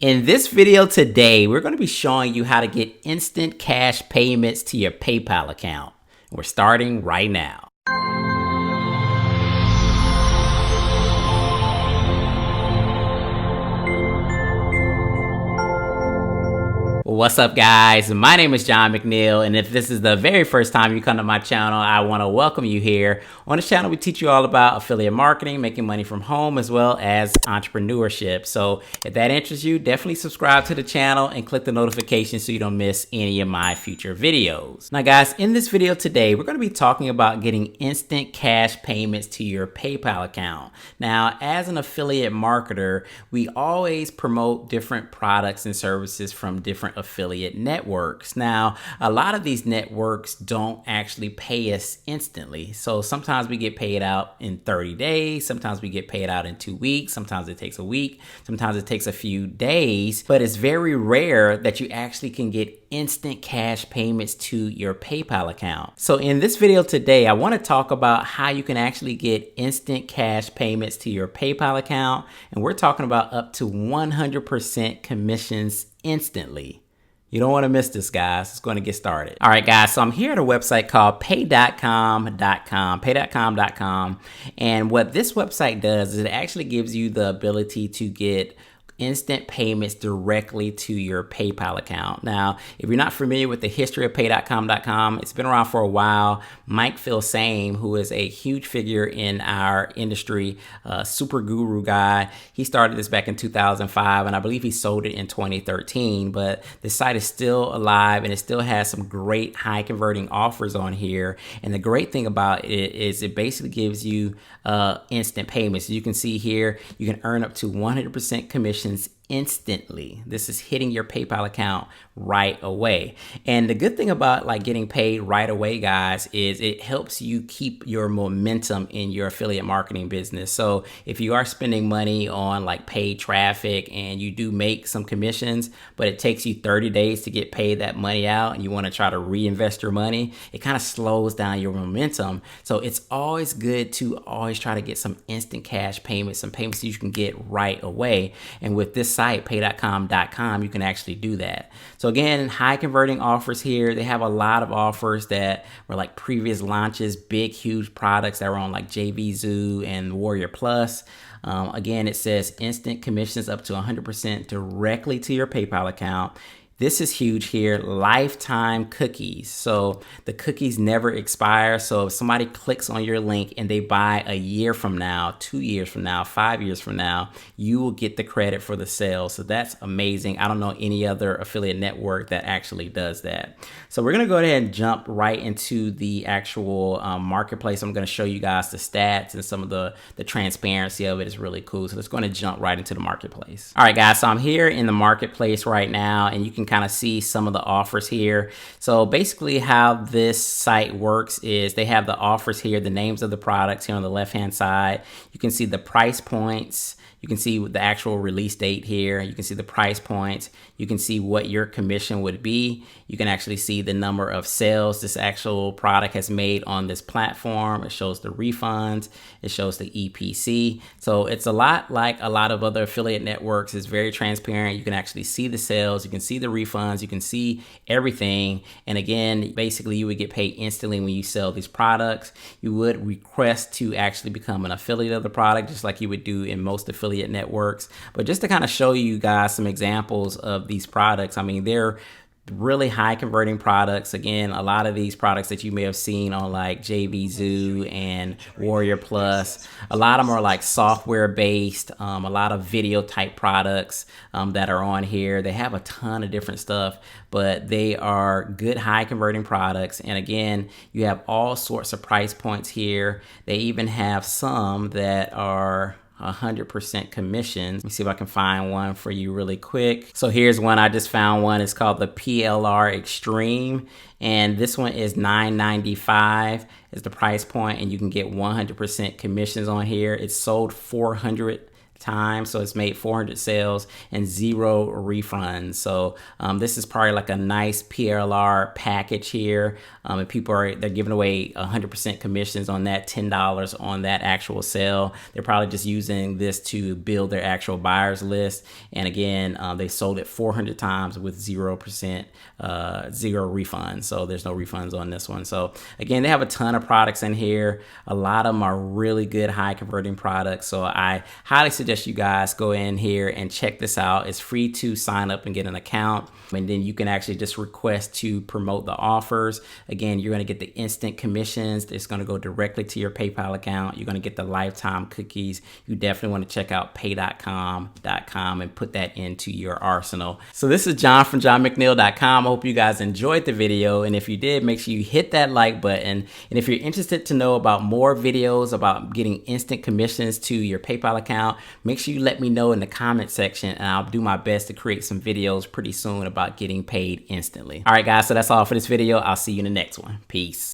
In this video today, we're going to be showing you how to get instant cash payments to your PayPal account. We're starting right now. What's up, guys? My name is John McNeil, and if this is the very first time you come to my channel, I want to welcome you here. On this channel, we teach you all about affiliate marketing, making money from home, as well as entrepreneurship. So if that interests you, definitely subscribe to the channel and click the notification so you don't miss any of my future videos. Now, guys, in this video today, we're going to be talking about getting instant cash payments to your PayPal account. Now, as an affiliate marketer, we always promote different products and services from different affiliate networks. Now, a lot of these networks don't actually pay us instantly. So sometimes we get paid out in 30 days. Sometimes we get paid out in 2 weeks. Sometimes it takes a week. Sometimes it takes a few days, but it's very rare that you actually can get instant cash payments to your PayPal account. So in this video today, I want to talk about how you can actually get instant cash payments to your PayPal account. And we're talking about up to 100% commissions instantly. You don't want to miss this, guys. It's going to get started. All right, guys. So I'm here at a website called Paydotcom.com, Paydotcom.com. And what this website does is it actually gives you the ability to get instant payments directly to your PayPal account. Now, if you're not familiar with the history of Paydotcom.com, it's been around for a while. Mike Filsaime, who is a huge figure in our industry, super guru guy, he started this back in 2005, and I believe he sold it in 2013. But the site is still alive, and it still has some great high converting offers on here. And the great thing about it is it basically gives you instant payments. You can see here, you can earn up to 100% commission instantly. This is hitting your PayPal account right away. And the good thing about like getting paid right away, guys, is it helps you keep your momentum in your affiliate marketing business. So if you are spending money on like paid traffic and you do make some commissions, but it takes you 30 days to get paid that money out and you want to try to reinvest your money, it kind of slows down your momentum. So it's always good to always try to get some instant cash payments, some payments that you can get right away. And with this site, Paydotcom.com, you can actually do that. So again, high converting offers here. They have a lot of offers that were like previous launches, big, huge products that were on like JVZoo and Warrior Plus. Again, it says instant commissions up to 100% directly to your PayPal account. This is huge here, lifetime cookies. So the cookies never expire. So if somebody clicks on your link and they buy a year from now, 2 years from now, 5 years from now, you will get the credit for the sale. So that's amazing. I don't know any other affiliate network that actually does that. So we're gonna go ahead and jump right into the actual marketplace. I'm gonna show you guys the stats and some of the transparency of it is really cool. So let's go ahead and jump right into the marketplace. All right, guys, so I'm here in the marketplace right now, and you can kind of see some of the offers here. So basically how this site works is they have the offers here, the names of the products here on the left hand side. You can see the price points. You can see the actual release date here. You can see the price points. You can see what your commission would be. You can actually see the number of sales this actual product has made on this platform. It shows the refunds. It shows the EPC. So it's a lot like a lot of other affiliate networks. It's very transparent. You can actually see the sales. You can see the refunds. You can see everything. And again, basically you would get paid instantly when you sell these products. You would request to actually become an affiliate of the product, just like you would do in most affiliate networks. But just to kind of show you guys some examples of these products, I mean, they're really high converting products. Again, a lot of these products that you may have seen on like JVZoo and Warrior Plus, a lot of them are like software based, a lot of video type products that are on here. They have a ton of different stuff, but they are good high converting products. And again, you have all sorts of price points here. They even have some that are 100% commissions. Let me see if I can find one for you really quick. So here's one. I just found one. It's called the PLR Extreme. And this one is $9.95 is the price point, and you can get 100% commissions on here. It's sold 400 times. So it's made 400 sales and 0 refunds. So this is probably like a nice PLR package here. And they're giving away 100% commissions on that, $10 on that actual sale. They're probably just using this to build their actual buyers list. And again, they sold it 400 times with 0%, 0 refunds. So there's no refunds on this one. So again, they have a ton of products in here. A lot of them are really good, high converting products. So I highly suggest you guys go in here and check this out. It's free to sign up and get an account. And then you can actually just request to promote the offers. Again, you're going to get the instant commissions. It's going to go directly to your PayPal account. You're going to get the lifetime cookies. You definitely want to check out Paydotcom and put that into your arsenal. So this is John from JohnMcNeil.com. I hope you guys enjoyed the video. And if you did, make sure you hit that like button. And if you're interested to know about more videos about getting instant commissions to your PayPal account, make sure you let me know in the comment section, and I'll do my best to create some videos pretty soon about getting paid instantly. All right, guys, so that's all for this video. I'll see you in the next one. Peace.